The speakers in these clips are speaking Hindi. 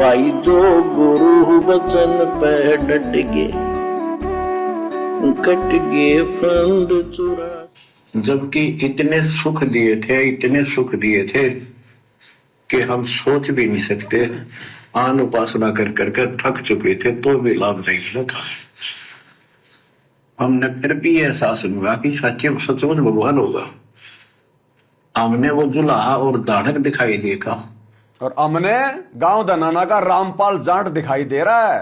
भाई जो गुरु वचन पे डट गए, कट गए फंद चुरा। जबकि इतने सुख दिए थे, इतने सुख दिए थे कि हम सोच भी नहीं सकते। आन उपासना कर करके थक चुके थे तो भी लाभ नहीं मिला था। हमने फिर भी एहसास हुआ कि सच्चे सचमुच भगवान होगा। हमने वो जुलाहा और दानक दिखाई दिया था, और हमने गांव धनाना का रामपाल जाट दिखाई दे रहा है,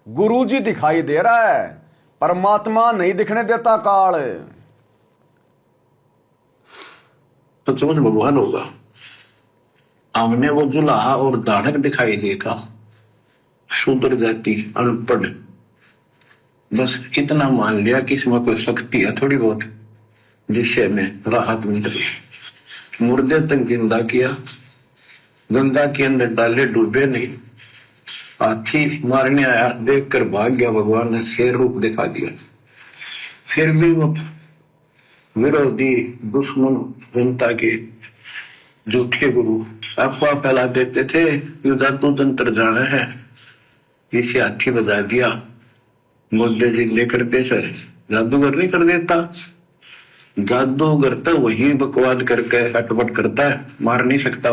गुरुजी दिखाई दे रहा है, परमात्मा नहीं दिखने देता काल। सचमुच भगवान होगा। हमने वो जुलाहा और दानक दिखाई दिया था, शूद्र जाति, अनपढ़, बस इतना मान लिया कि इसमें कोई शक्ति है थोड़ी बहुत जिससे हमें राहत मिल रही। मुर्दे तक जिंदा किया, गंगा के अंदर डाले, डूबे नहीं। हाथी मारने आया, देखकर भाग गया, भगवान ने शेर रूप दिखा दिया। फिर भी वो विरोधी दुश्मन जनता के झूठे गुरु अफवाह फैला देते थे कि जादू तंत्र जाना है, इसे हाथी बजा दिया। मुद्दे जिंदे करते से जादूगर नहीं कर देता, जादूगर तो वही बकवाद करके हटपट करता है, मार नहीं सकता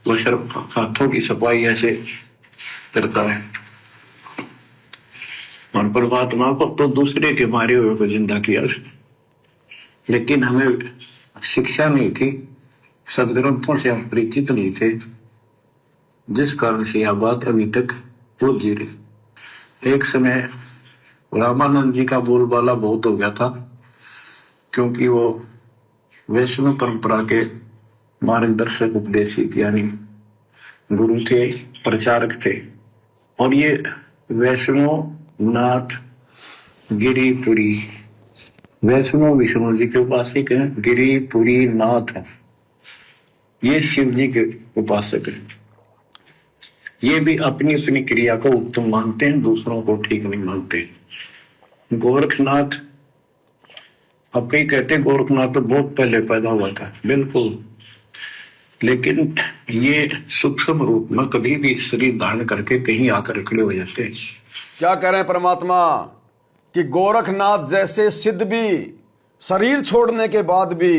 वो सिर्फ हाथों की सफाई ऐसे करता है। और परमात्मा को तो दूसरे के मारे हुए को जिंदा किया उसने। लेकिन हमें शिक्षा नहीं थी, सदग्रंथों से हम परिचित नहीं थे, जिस कारण से यह बात अभी तक उलझी रही। एक समय रामानंद जी का बोलबाला बहुत हो गया था, क्योंकि वो वैष्णव परंपरा के मार्गदर्शक उपदेशित यानी गुरु थे, प्रचारक थे। और ये वैष्णव नाथ गिरिपुरी, वैष्णव विष्णु जी के उपासक हैं, गिरिपुरी नाथ है, ये शिव जी के उपासक हैं। ये भी अपनी अपनी क्रिया को उत्तम मानते हैं, दूसरों को ठीक नहीं मानते। गोरखनाथ अपने कहते, गोरखनाथ तो बहुत पहले पैदा हुआ था, बिल्कुल, लेकिन ये सूक्ष्म रूप में कभी भी शरीर धारण करके कहीं आकर खड़े हो जाते हैं। क्या कह रहे हैं परमात्मा कि गोरखनाथ जैसे सिद्ध भी शरीर छोड़ने के बाद भी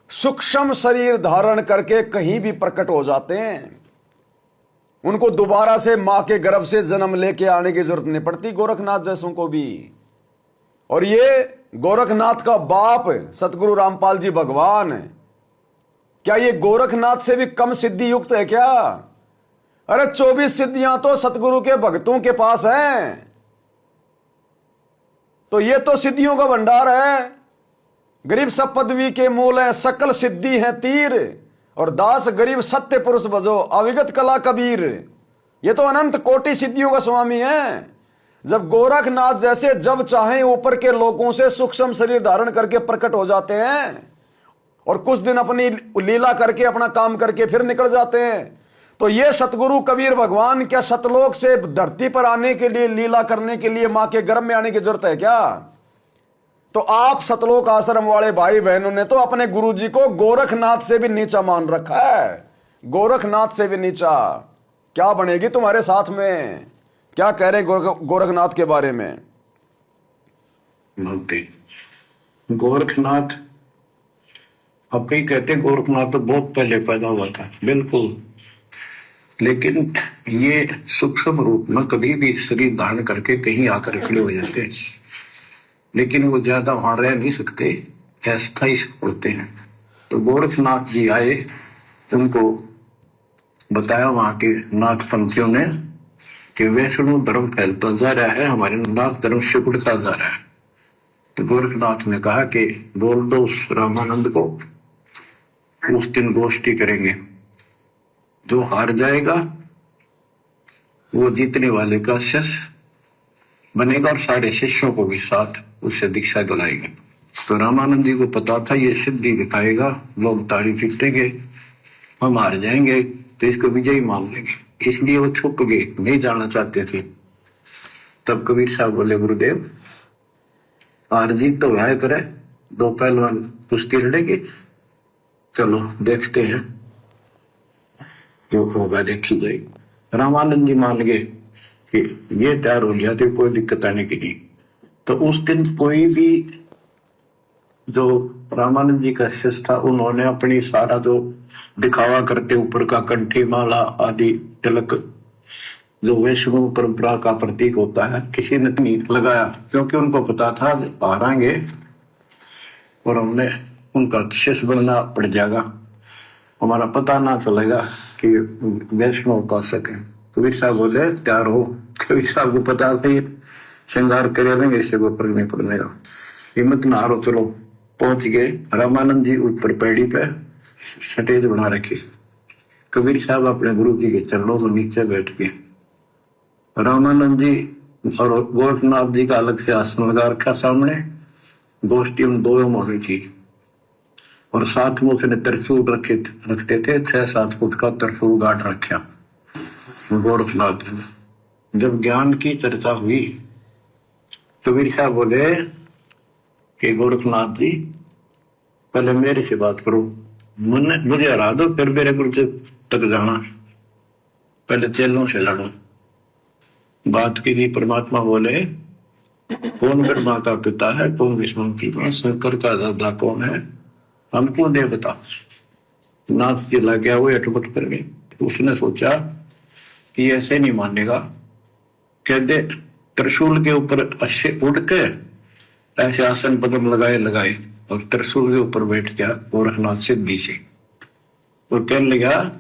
सूक्ष्म शरीर धारण करके कहीं भी प्रकट हो जाते हैं। उनको दोबारा से मां के गर्भ से जन्म लेके आने की जरूरत नहीं पड़ती गोरखनाथ जैसों को भी। और ये गोरखनाथ का बाप सतगुरु रामपाल जी भगवान, क्या ये गोरखनाथ से भी कम सिद्धि युक्त है क्या? अरे 24 सिद्धियां तो सतगुरु के भक्तों के पास हैं, तो ये तो सिद्धियों का भंडार है। गरीब सब पदवी के मूल है, सकल सिद्धि है तीर, और दास गरीब सत्य पुरुष बजो, अविगत कला कबीर। ये तो अनंत कोटि सिद्धियों का स्वामी है। जब गोरखनाथ जैसे जब चाहे ऊपर के लोगों से सूक्ष्म शरीर धारण करके प्रकट हो जाते हैं और कुछ दिन अपनी लीला करके अपना काम करके फिर निकल जाते हैं, तो ये सतगुरु कबीर भगवान क्या सतलोक से धरती पर आने के लिए, लीला करने के लिए मां के गर्भ में आने की जरूरत है क्या? तो आप सतलोक आश्रम वाले भाई बहनों ने तो अपने गुरु जी को गोरखनाथ से भी नीचा मान रखा है, गोरखनाथ से भी नीचा। क्या बनेगी तुम्हारे साथ में? क्या कह रहे गोरखनाथ के बारे में? गोरखनाथ अपने कहते, गोरखनाथ तो बहुत पहले पैदा हुआ था, बिल्कुल, लेकिन ये सूक्ष्म रूप में कभी भी शरीर धारण करके कहीं आकर खड़े हो जाते हैं। लेकिन वो ज्यादा वहां रह नहीं सकते, अस्थायी होते हैं। तो गोरखनाथ जी आए, उनको बताया वहां के नाथ पंथियों ने कि वैष्णव धर्म फैलता जा रहा है, हमारे नाथ धर्म सिकुड़ता जा रहा है। तो गोरखनाथ ने कहा कि बोल दो उस रामानंद को, उस दिन गोष्ठी करेंगे, जो हार जाएगा वो जीतने वाले का शिष्य बनेगा और सारे शिष्यों को भी साथ उससे दीक्षा दिलाएंगे। तो रामानंद जी को पता था ये सिद्धि दिखाएगा, लोग ताड़ी पीटेंगे, हम हार जाएंगे तो इसको विजयी मान लेंगे, इसलिए वो छुप गए, नहीं जाना चाहते थे। तब कबीर साहब बोले, गुरुदेव हार जीत तो है करे, दो पहलवान कुश्ती लड़ेंगे, चलो देखते हैं, जो होगा देखी जाएगी। रामानंद जी मान गए कि ये तैयार हो गया तो कोई दिक्कत आने की नहीं। तो उस दिन कोई भी जो रामानंद जी का शिष्य था, उन्होंने अपनी सारा जो दिखावा करते ऊपर का कंठी माला आदि तिलक जो वैष्णव परंपरा का प्रतीक होता है, किसी ने नहीं लगाया, क्योंकि उनको पता था हारेंगे और हमने उनका शिष्य बनना पड़ जाएगा, हमारा पता ना चलेगा कि वैष्णव उपासक है। कबीर साहब बोले तैयार हो। कबीर साहब को पता था श्रृंगार करे रहेंगे, इससे कोई फर्क नहीं पड़ने का, हिम्मत ना हारो, चलो। पहुंच गए। रामानंद जी ऊपर पैड़ी पे स्टेज बना रखी, कबीर साहब अपने गुरु जी के चरणों में नीचे बैठ गए। रामानंद जी और गोरखनाथ जी का अलग से आसन लगा रखा सामने, गोष्ठी उन दो में होनी थी। और साथ में उसने त्रिशूल रखते थे, 6-7 फुट का त्रिशूल गांठ रखा गोरखनाथ ने। जब ज्ञान की चर्चा हुई, कबीर साहब बोले कि गोरखनाथ जी पहले मेरे से बात करो, मुझे हरा दो, फिर मेरे गुरु तक जाना, पहले चेलों से लड़ो। बात की थी। परमात्मा बोले कौन ब्रह्मा का पिता है, कौन विष्णु की मां, शंकर का दादा कौन है, हमको दे बता। नाथ जी लग गया, वो अटपट कर गए। उसने सोचा कि ऐसे नहीं मानेगा, कह दे त्रिशूल के ऊपर अच्छे उड़ के ऐसे आसन पद्म लगाए और त्रिशूल के ऊपर बैठ गया गोरखनाथ सिद्धि से, और कहने लगा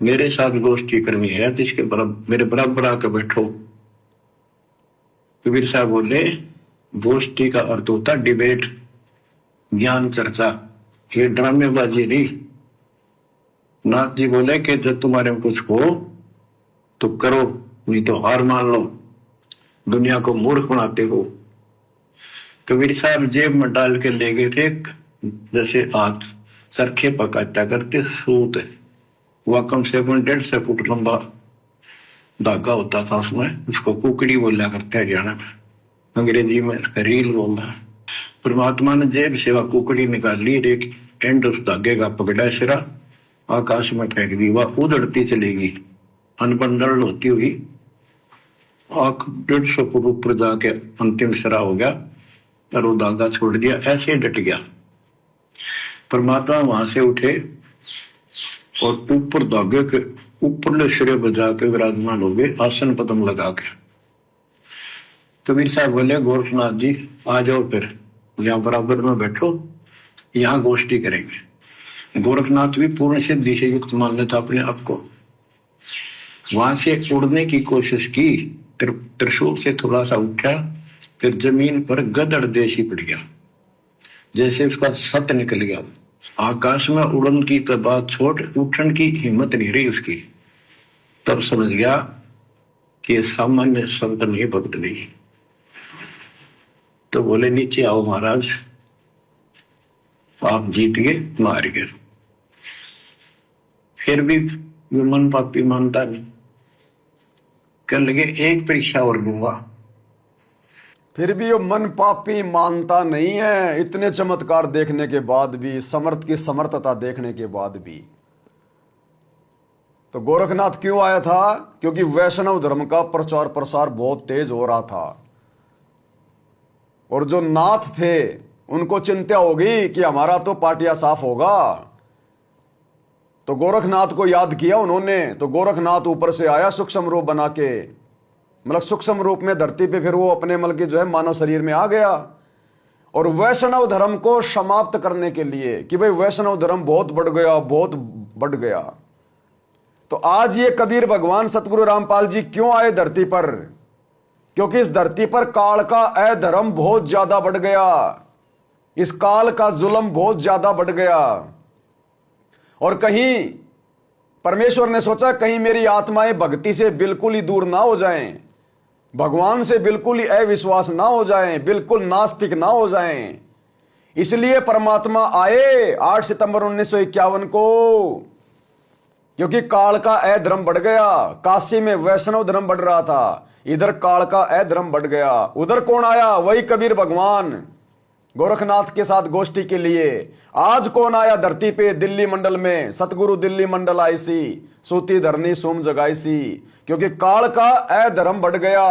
मेरे साथ गोष्ठी करनी है, जिसके मेरे बराबर आकर बैठो। कबीर साहब बोले गोष्ठी का अर्थ होता डिबेट, ज्ञान चर्चा, ये ड्रामेबाजी नहीं। नाथ जी बोले कि जब तुम्हारे में कुछ हो तो करो, नहीं तो हार मान लो, दुनिया को मूर्ख बनाते हो। कबीर साहब जेब में डाल के ले गए थे, जैसे हाथ सरखे पकाता करते सूत, वह कम से कम 1.5 फुट लंबा धागा होता था, उसमें उसको कुकड़ी बोला करते हैं हरियाणा में, अंग्रेजी में रील बोलना है। परमात्मा ने जेब से वह कुकड़ी निकाल ली, एक एंड उस धागे का पकड़ा, सिरा आकाश में फेंक दी, वह उधड़ती चलेगी अनबंडल होती हुई, 150 फुट ऊपर जाके अंतिम सिरा हो गया और वो धागा छोड़ दिया, ऐसे डट गया। परमात्मा वहां से उठे और ऊपर धागे के ऊपरले सिरे बजा के विराजमान हो गए, आसन पद्म लगा के। कबीर साहब बोले गोरखनाथ जी आ जाओ, फिर यहाँ बराबर में बैठो, यहाँ गोष्ठी करेंगे। गोरखनाथ भी पूर्ण सिद्धि से युक्त मान लेता अपने आप को। वहां से उड़ने की कोशिश की, त्रिशूल से थोड़ा सा उठा, फिर जमीन पर गदड़ देशी पड़ गया, जैसे उसका सत निकल गया। आकाश में उड़न की तो बात छोड़, उठन की हिम्मत नहीं रही उसकी। तब समझ गया कि सामान्य संत नहीं, भक्त नहीं। तो बोले नीचे आओ महाराज, आप जीत गए, मार गए। फिर भी मन पापी मानता नहीं, कहने लगे एक परीक्षा और लूंगा। फिर भी वो मन पापी मानता नहीं है, इतने चमत्कार देखने के बाद भी, समर्थ की समर्थता देखने के बाद भी। तो गोरखनाथ क्यों आया था? क्योंकि वैष्णव धर्म का प्रचार प्रसार बहुत तेज हो रहा था, और जो नाथ थे उनको चिंता होगी कि हमारा तो पाटिया साफ होगा। तो गोरखनाथ को याद किया उन्होंने। तो गोरखनाथ ऊपर से आया सूक्ष्म रूप बना के, मतलब सूक्ष्म रूप में धरती पे, फिर वो अपने मतलब की जो है मानव शरीर में आ गया। और वैष्णव धर्म को समाप्त करने के लिए कि भाई वैष्णव धर्म बहुत बढ़ गया, बहुत बढ़ गया। तो आज ये कबीर भगवान सतगुरु रामपाल जी क्यों आए धरती पर? क्योंकि इस धरती पर काल का अधर्म बहुत ज्यादा बढ़ गया, इस काल का जुल्म बहुत ज्यादा बढ़ गया। और कहीं परमेश्वर ने सोचा कहीं मेरी आत्माएं भक्ति से बिल्कुल ही दूर ना हो जाएं, भगवान से बिल्कुल ही अविश्वास ना हो जाएं, बिल्कुल नास्तिक ना हो जाएं। इसलिए परमात्मा आए 8 सितंबर 1951 को, क्योंकि काल का अधर्म बढ़ गया। काशी में वैष्णव धर्म बढ़ रहा था, इधर काल का अधर्म बढ़ गया। उधर कौन आया? वही कबीर भगवान। गोरखनाथ के साथ गोष्ठी के लिए। आज कौन आया धरती पे दिल्ली मंडल में, सतगुरु दिल्ली मंडल आई सी, सूती धरनी सोम जगाई सी। क्योंकि काल का अधर्म बढ़ गया,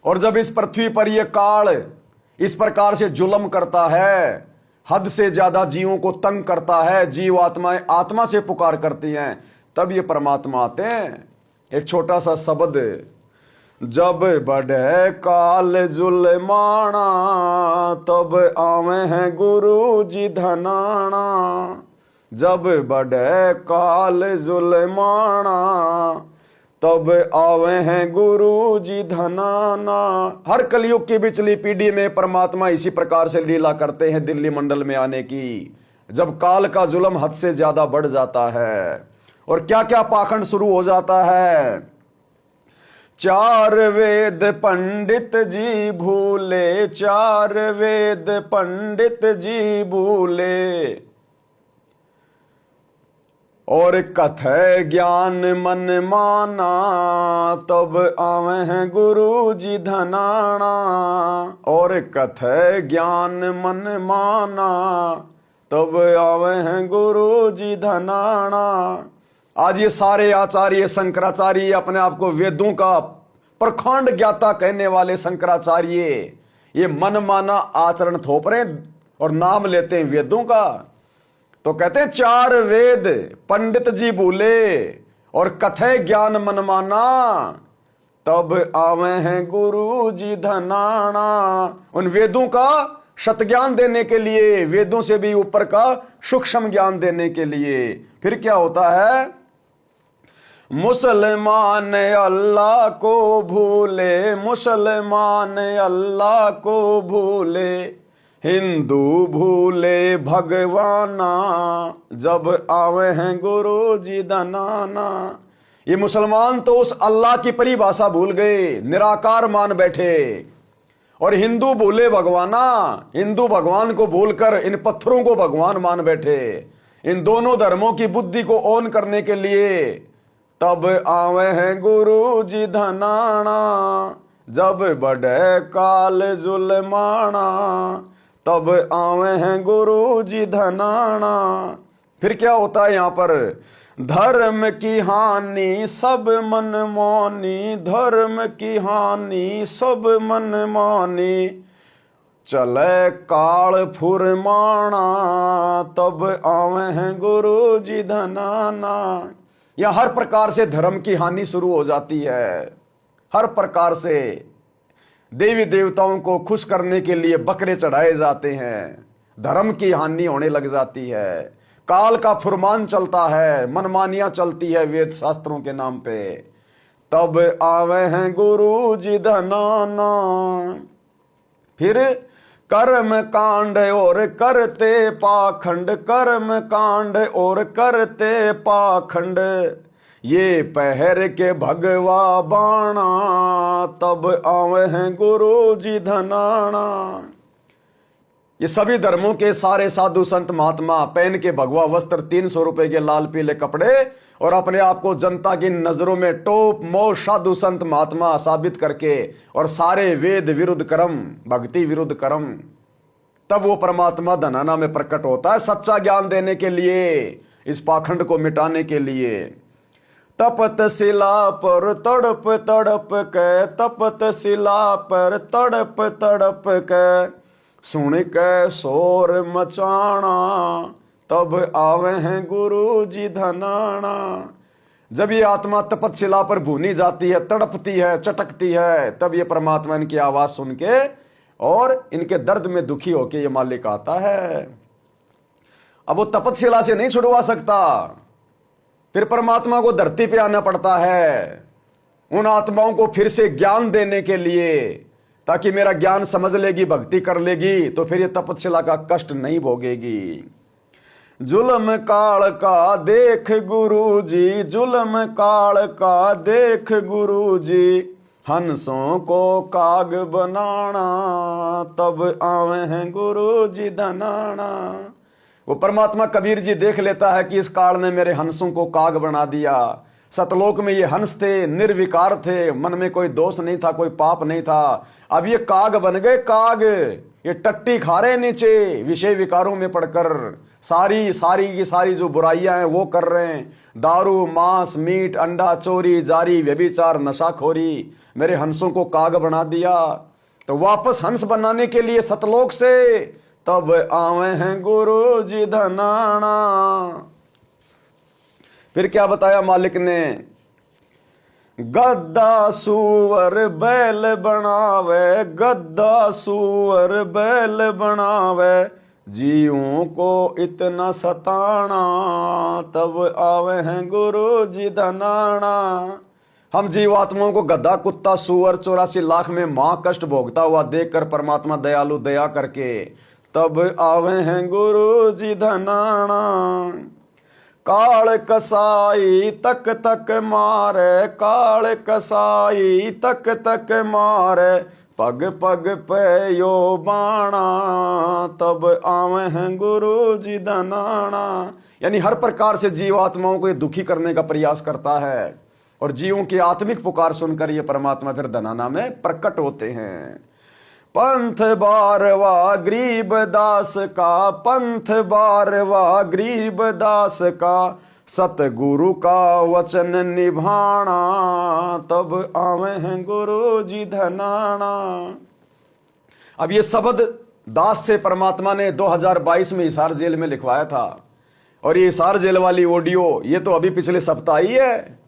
और जब इस पृथ्वी पर यह काल इस प्रकार से जुल्म करता है, हद से ज्यादा जीवों को तंग करता है, जीव आत्माएं आत्मा से पुकार करती हैं, तब ये परमात्मा आते हैं। एक छोटा सा शब्द, जब बढ़े काल जुल्माना तब आवे हैं गुरु जी धनाना। जब बढ़े काल जुल्माना तब आवे हैं गुरु जी धनाना। हर कलयुग की बिचली पीढ़ी में परमात्मा इसी प्रकार से लीला करते हैं दिल्ली मंडल में आने की, जब काल का जुल्म हद से ज्यादा बढ़ जाता है। और क्या क्या पाखंड शुरू हो जाता है। चार वेद पंडित जी भूले, चार वेद पंडित जी भूले, और कथे ज्ञान मन माना तब आवे हैं गुरु जी धनाना। और कथे ज्ञान मन माना तब आवे हैं गुरु जी धनाना। आज ये सारे आचार्य शंकराचार्य, अपने आप को वेदों का प्रखंड ज्ञाता कहने वाले शंकराचार्य, ये मन माना आचरण थोप रहे और नाम लेते हैं वेदों का। तो कहते हैं चार वेद पंडित जी भूले, और कथे ज्ञान मन माना तब आवे हैं गुरु जी धनाना। उन वेदों का शत ज्ञान देने के लिए, वेदों से भी ऊपर का सूक्ष्म ज्ञान देने के लिए। फिर क्या होता है, मुसलमान अल्लाह को भूले, मुसलमान अल्लाह को भूले, हिंदू भूले भगवाना जब आवे हैं गुरु जी धनाना। ये मुसलमान तो उस अल्लाह की परिभाषा भूल गए, निराकार मान बैठे, और हिंदू भूले भगवाना, हिंदू भगवान को भूलकर इन पत्थरों को भगवान मान बैठे। इन दोनों धर्मों की बुद्धि को ऑन करने के लिए तब आवे हैं गुरु जी धनाना। जब बढ़े काल जुल्माना तब आवे हैं गुरु जी धनाना। फिर क्या होता है यहां पर, धर्म की हानि सब मन मानी, धर्म की हानि सब मन मानी, चले काल फुरमाना तब आवे हैं गुरु जी धनाना। या हर प्रकार से धर्म की हानि शुरू हो जाती है। हर प्रकार से देवी देवताओं को खुश करने के लिए बकरे चढ़ाए जाते हैं, धर्म की हानि होने लग जाती है, काल का फुरमान चलता है, मनमानियां चलती है वेद शास्त्रों के नाम पे। तब आवे हैं गुरु जी धनाना। फिर कर्म कांड और करते पाखंड, कर्म कांड और करते पाखंड, ये पहर के भगवा बाणा तब आवे हैं गुरु जी धनाना। ये सभी धर्मों के सारे साधु संत महात्मा पहन के भगवा वस्त्र, 300 रुपए के लाल पीले कपड़े, और अपने आप को जनता की नजरों में टॉप मोस्ट साधु संत महात्मा साबित करके, और सारे वेद विरुद्ध कर्म, भक्ति विरुद्ध कर्म, तब वो परमात्मा धनाना में प्रकट होता है सच्चा ज्ञान देने के लिए, इस पाखंड को मिटाने के लिए। तपत शिला पर तड़प तड़प के, तपत शिला पर तड़प तड़प के, सुन के शोर मचाना तब आवे हैं गुरु जी धनाना। जब ये आत्मा तपतशिला पर भूनी जाती है, तड़पती है, चटकती है, तब ये परमात्मा इनकी आवाज सुन के और इनके दर्द में दुखी होके ये मालिक आता है। अब वो तपतशिला से नहीं छुड़वा सकता, फिर परमात्मा को धरती पे आना पड़ता है उन आत्माओं को फिर से ज्ञान देने के लिए, ताकि मेरा ज्ञान समझ लेगी, भक्ति कर लेगी, तो फिर ये तपस्या का कष्ट नहीं भोगेगी। जुल्म काल का देख गुरु जी, जुल्म काल का देख गुरु जी, हंसों को काग बनाना तब आवे हैं गुरु जी धनाना। वो परमात्मा कबीर जी देख लेता है कि इस काल ने मेरे हंसों को काग बना दिया। सतलोक में ये हंस थे, निर्विकार थे, मन में कोई दोष नहीं था, कोई पाप नहीं था, अब ये काग बन गए, काग। ये टट्टी खा रहे नीचे विषय विकारों में पड़कर, सारी सारी की सारी जो बुराइयां हैं वो कर रहे हैं। दारू, मांस, मीट, अंडा, चोरी, जारी, व्यभिचार, नशाखोरी, मेरे हंसों को काग बना दिया। तो वापस हंस बनाने के लिए सतलोक से तब आवे हैं गुरु जी धनाना। फिर क्या बताया मालिक ने, गद्दा सुअर बैल बनावे, गद्दा सुअर बैल बनावे, जीवों को इतना सताना, तब आवे हैं गुरु जी धनाना। हम जीवात्माओं को गद्दा, कुत्ता, सुअर 84 लाख में मां कष्ट भोगता हुआ देखकर परमात्मा दयालु दया करके तब आवे हैं गुरु जी धनाना। काल कसाई तक तक मारे, काल कसाई तक तक मारे, पग पग पे यो बाणा, तब आवे हैं गुरु जी धनाना। यानी हर प्रकार से जीवात्माओं को ये दुखी करने का प्रयास करता है, और जीवों की आत्मिक पुकार सुनकर ये परमात्मा फिर धनाना में प्रकट होते हैं। पंथ बारवा गरीब दास का, पंथ बारवा गरीब दास का, सतगुरु का वचन निभाना, तब आवे हैं गुरु जी धनाना। अब ये शब्द दास से परमात्मा ने 2022 में हिसार जेल में लिखवाया था, और ये हिसार जेल वाली ऑडियो ये तो अभी पिछले सप्ताह ही है।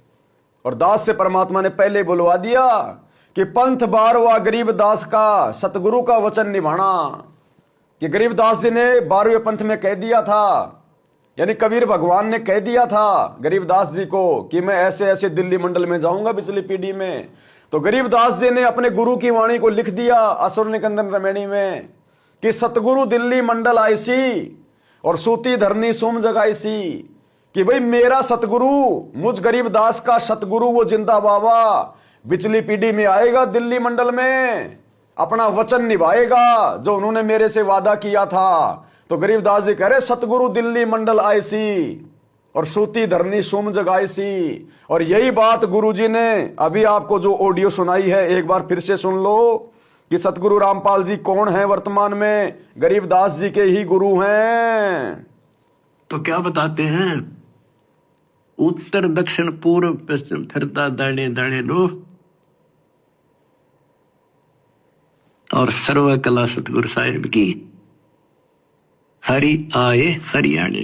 और दास से परमात्मा ने पहले बुलवा दिया कि पंथ बारवा गरीब दास का, सतगुरु का वचन निभाना। कि गरीबदास जी ने 12वें पंथ में कह दिया था, यानी कबीर भगवान ने कह दिया था गरीबदास जी को कि मैं ऐसे ऐसे दिल्ली मंडल में जाऊंगा पिछली पीढ़ी में। तो गरीबदास जी ने अपने गुरु की वाणी को लिख दिया असुर निकंदन रमैनी में कि सतगुरु दिल्ली मंडल आईसी और सूती धरनी सोम जगाईसी, कि भाई मेरा सतगुरु, मुझ गरीबदास का सतगुरु वो जिंदा बाबा पिछली पीढ़ी में आएगा, दिल्ली मंडल में अपना वचन निभाएगा जो उन्होंने मेरे से वादा किया था। तो गरीबदास जी कह रहे सतगुरु दिल्ली मंडल आईसी और सूती धरनी सोम जगाईसी। और यही बात गुरुजी ने अभी आपको जो ऑडियो सुनाई है एक बार फिर से सुन लो कि सतगुरु रामपाल जी कौन है वर्तमान में, गरीबदास जी के ही गुरु हैं। तो क्या बताते हैं, उत्तर दक्षिण पूर्व पश्चिम फिरता दाने दाने लो, और सर्व कला सतगुरु साहिब की, हरि आए हरियाणे।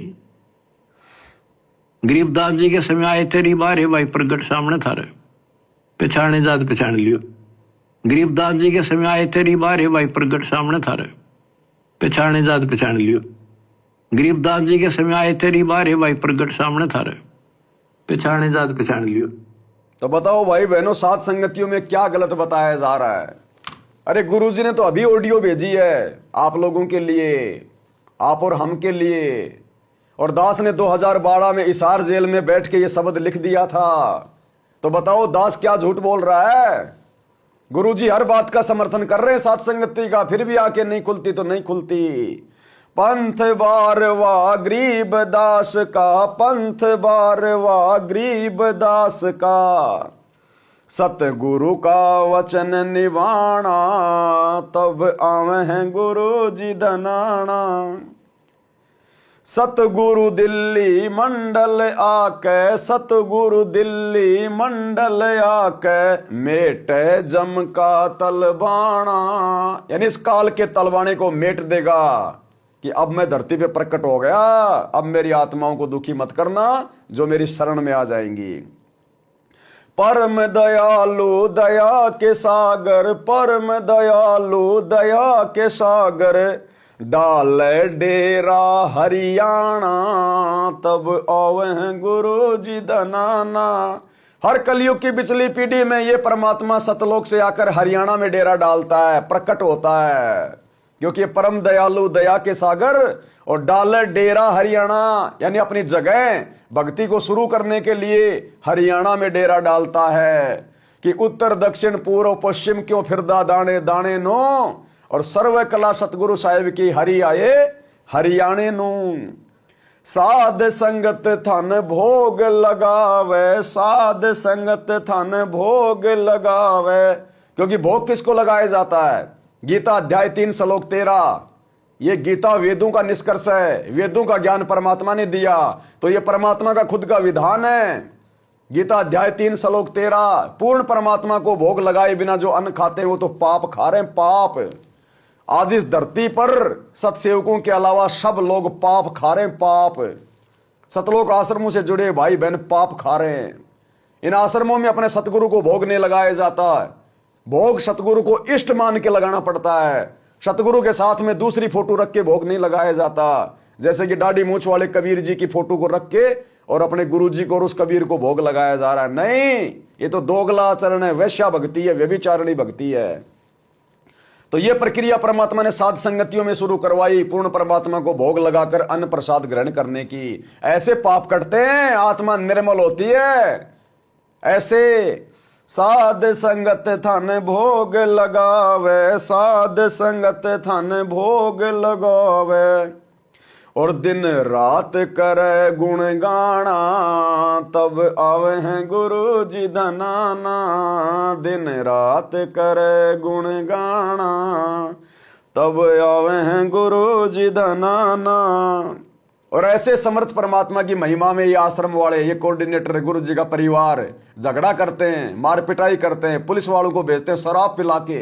गरीबदास जी के समय आए तेरी बारे भाई प्रगट सामने थारे, पहचाने जात पहचान लियो। गरीबदास जी के समय आए तेरी बारे भाई प्रगट सामने थारे, पहचाने जात पहचान लियो। गरीबदास जी के समय आए तेरी बारे भाई प्रगट सामने थारे, पहचाने जात पहचान लियो। तो बताओ भाई बहनों, सात संगतियों में क्या गलत बताया जा रहा है? अरे गुरुजी ने तो अभी ऑडियो भेजी है आप लोगों के लिए, आप और हम के लिए। और दास ने 2012 में हिसार जेल में बैठ के ये शब्द लिख दिया था। तो बताओ दास क्या झूठ बोल रहा है? गुरुजी हर बात का समर्थन कर रहे हैं सात संगति का, फिर भी आके नहीं खुलती तो नहीं खुलती। पंथ बारवा गरीब दास का, पंथ बारवा गरीब दास का, सतगुरु का वचन निभाना, तब आवे हैं गुरु जी धनाना। सतगुरु दिल्ली मंडल आके, सतगुरु दिल्ली मंडल आके, मेटे जम का तलबाना। यानी इस काल के तलबाने को मेट देगा कि अब मैं धरती पे प्रकट हो गया, अब मेरी आत्माओं को दुखी मत करना जो मेरी शरण में आ जाएंगी। परम दयालु दया के सागर, परम दयालु दया के सागर, डाल डेरा हरियाणा, तब आवे हैं गुरु जी धनाना। हर कलयुग की पिछली पीढ़ी में ये परमात्मा सतलोक से आकर हरियाणा में डेरा डालता है, प्रकट होता है, क्योंकि परम दयालु दया के सागर और डाल डेरा हरियाणा, यानी अपनी जगह भक्ति को शुरू करने के लिए हरियाणा में डेरा डालता है। कि उत्तर दक्षिण पूर्व पश्चिम क्यों फिरदा दाने दाने नो, और सर्व कला सतगुरु साहिब की हरि आए हरियाणे नो। साध संगत थन भोग लगावे, साध संगत थन भोग लगावे, क्योंकि भोग किसको लगाया जाता है? गीता अध्याय 3 श्लोक 13। ये गीता वेदों का निष्कर्ष है, वेदों का ज्ञान परमात्मा ने दिया, तो ये परमात्मा का खुद का विधान है। गीता अध्याय 3 श्लोक 13। पूर्ण परमात्मा को भोग लगाए बिना जो अन्न खाते हैं वो तो पाप खा रहे हैं, पाप। आज इस धरती पर सत्सेवकों के अलावा सब लोग पाप खा रहे हैं, पाप। सतलोक आश्रमों से जुड़े भाई बहन पाप खा रहे हैं। इन आश्रमों में अपने सतगुरु को भोग नहीं लगाया जाता है, भोग सतगुरु को इष्ट मान के लगाना पड़ता है। सतगुरु के साथ में दूसरी फोटो रख के भोग नहीं लगाया जाता, जैसे कि दाढ़ी मूछ वाले कबीर जी की फोटो को रख के और अपने गुरु जी को और उस कबीर को भोग लगाया जा रहा है। नहीं, ये तो दोगला आचरण है, वैश्या भक्ति है, व्यभिचारिणी भक्ति है। तो ये प्रक्रिया परमात्मा ने साध संगतियों में शुरू करवाई, पूर्ण परमात्मा को भोग लगाकर अन्न प्रसाद ग्रहण करने की। ऐसे पाप कटते हैं, आत्मा निर्मल होती है। ऐसे साध संगत थन भोग लगावे, साध संगत थन भोग लगावे, और दिन रात करे गुण गाना, तब आवे हैं गुरु जी धनाना। दिन रात करे गुण गाना, तब आवे हैं गुरु जी धनाना। और ऐसे समर्थ परमात्मा की महिमा में ये आश्रम वाले, ये कोऑर्डिनेटर, गुरु जी का परिवार झगड़ा करते हैं, मार पिटाई करते हैं, पुलिस वालों को भेजते हैं शराब पिला के।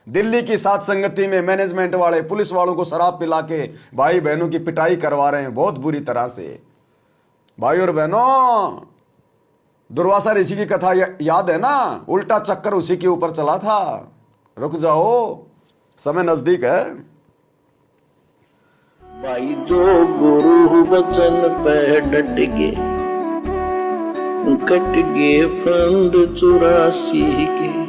दिल्ली की साध संगति में मैनेजमेंट वाले पुलिस वालों को शराब पिला के भाई बहनों की पिटाई करवा रहे हैं बहुत बुरी तरह से। भाई और बहनों, दुर्वासा ऋषि की कथा याद है ना, उल्टा चक्कर उसी के ऊपर चला था। रुक जाओ, समय नजदीक है। भाई जो गुरु वचन पे डट गे, कट गे फंद 84 के।